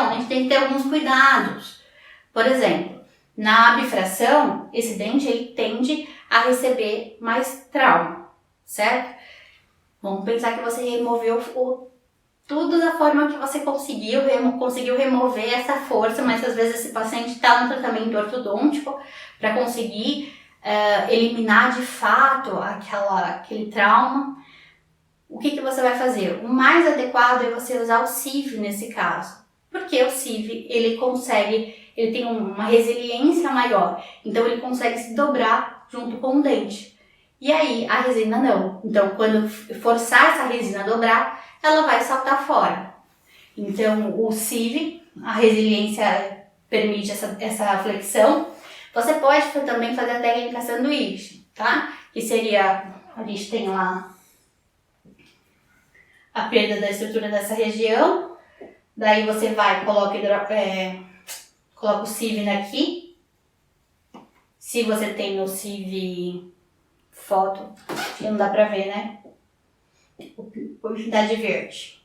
Então, a gente tem que ter alguns cuidados. Por exemplo, na bifração, esse dente ele tende a receber mais trauma, certo? Vamos pensar que você removeu tudo da forma que você conseguiu remover essa força, mas às vezes esse paciente está no tratamento ortodôntico para conseguir eliminar de fato aquele trauma. O que você vai fazer? O mais adequado é você usar o sieve nesse caso, porque o sieve ele tem uma resiliência maior, então ele consegue se dobrar junto com o dente. E aí a resina não. Então quando forçar essa resina a dobrar, ela vai saltar fora. Então o sieve, a resiliência permite essa flexão. Você pode também fazer a técnica sanduíche, tá? Que seria, a gente tem lá a perda da estrutura dessa região, daí você vai, coloca o sieve aqui. Se você tem o sieve foto, não dá pra ver, né? Umidade verde.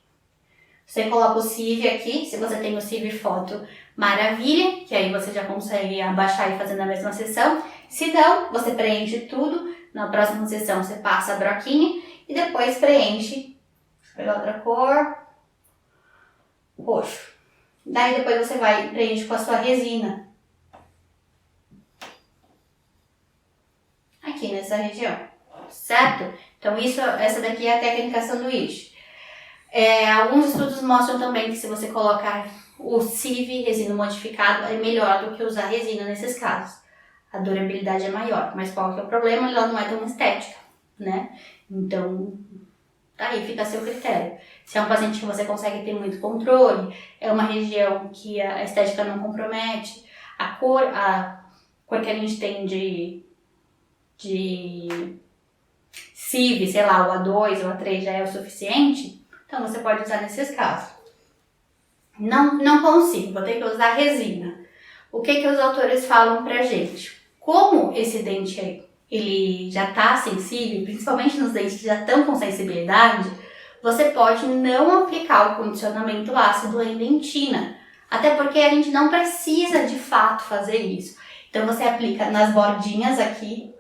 Você coloca o sieve aqui, se você tem o sieve foto, maravilha, que aí você já consegue abaixar e fazer na mesma sessão. Se não, você preenche tudo, na próxima sessão você passa a broquinha e depois preenche. Vou pegar outra cor, roxo. Daí depois você vai preenche com a sua resina. Aqui nessa região, certo? Então essa daqui é a técnica sanduíche. Alguns estudos mostram também que se você colocar o sieve, resina modificado, é melhor do que usar resina nesses casos. A durabilidade é maior, mas qual que é o problema? Ela não é tão estética, né? Então, aí fica a seu critério. Se é um paciente que você consegue ter muito controle, é uma região que a estética não compromete, a cor que a gente tem de sieve, sei lá, o A2 ou A3 já é o suficiente, então você pode usar nesses casos. Não consigo, vou ter que usar resina. O que os autores falam pra gente? Como esse dente ele já está sensível, principalmente nos dentes que já estão com sensibilidade, você pode não aplicar o condicionamento ácido em dentina. Até porque a gente não precisa de fato fazer isso. Então você aplica nas bordinhas aqui.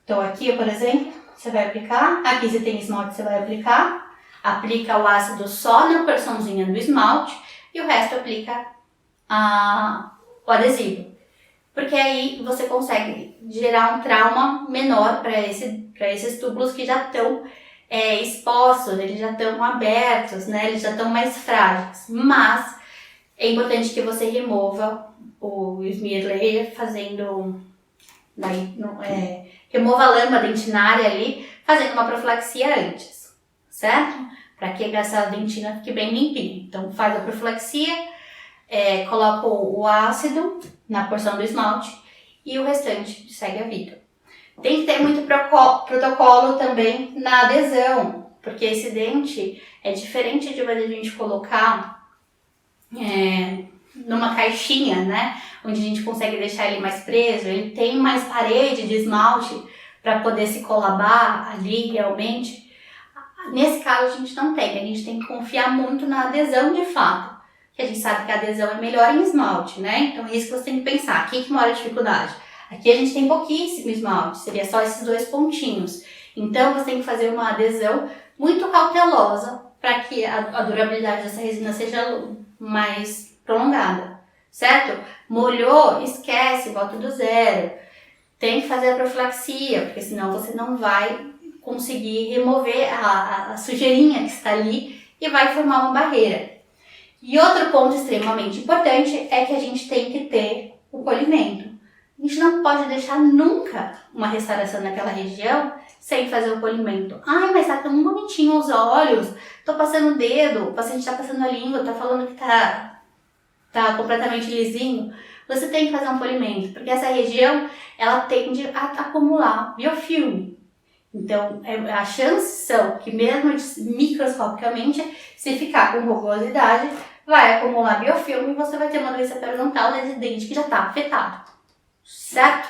Então aqui, por exemplo, você vai aplicar. Aqui você tem esmalte, você vai aplicar. Aplica o ácido só na porçãozinha do esmalte e o resto aplica o adesivo. Porque aí você consegue gerar um trauma menor para esses túbulos que já estão expostos, eles já estão abertos, né? Eles já estão mais frágeis. Mas é importante que você remova o smear layer remova a lama dentinária ali, fazendo uma profilaxia antes, certo? Para que essa dentina fique bem limpinha. Então faz a profilaxia, coloca o ácido na porção do esmalte e o restante segue a vida. Tem que ter muito protocolo também na adesão, porque esse dente é diferente de a gente colocar numa caixinha, né? Onde a gente consegue deixar ele mais preso, ele tem mais parede de esmalte para poder se colabar ali realmente. Nesse caso a gente não tem, a gente tem que confiar muito na adesão de fato, que a gente sabe que a adesão é melhor em esmalte, né? Então é isso que você tem que pensar, aqui que mora a dificuldade. Aqui a gente tem pouquíssimo esmalte, seria só esses 2 pontinhos. Então você tem que fazer uma adesão muito cautelosa para que a durabilidade dessa resina seja mais prolongada, certo? Molhou, esquece, volta do zero. Tem que fazer a profilaxia, porque senão você não vai conseguir remover a sujeirinha que está ali e vai formar uma barreira. E outro ponto extremamente importante é que a gente tem que ter o polimento. A gente não pode deixar nunca uma restauração naquela região sem fazer o polimento. Ai, mas tá tão bonitinho os olhos, tô passando o dedo, o paciente tá passando a língua, tá falando que tá completamente lisinho. Você tem que fazer um polimento, porque essa região, ela tende a acumular biofilme. Então, a chance são que mesmo microscopicamente, se ficar com rugosidade, vai acumular biofilme e você vai ter uma doença periodontal desse dente que já está afetado, certo?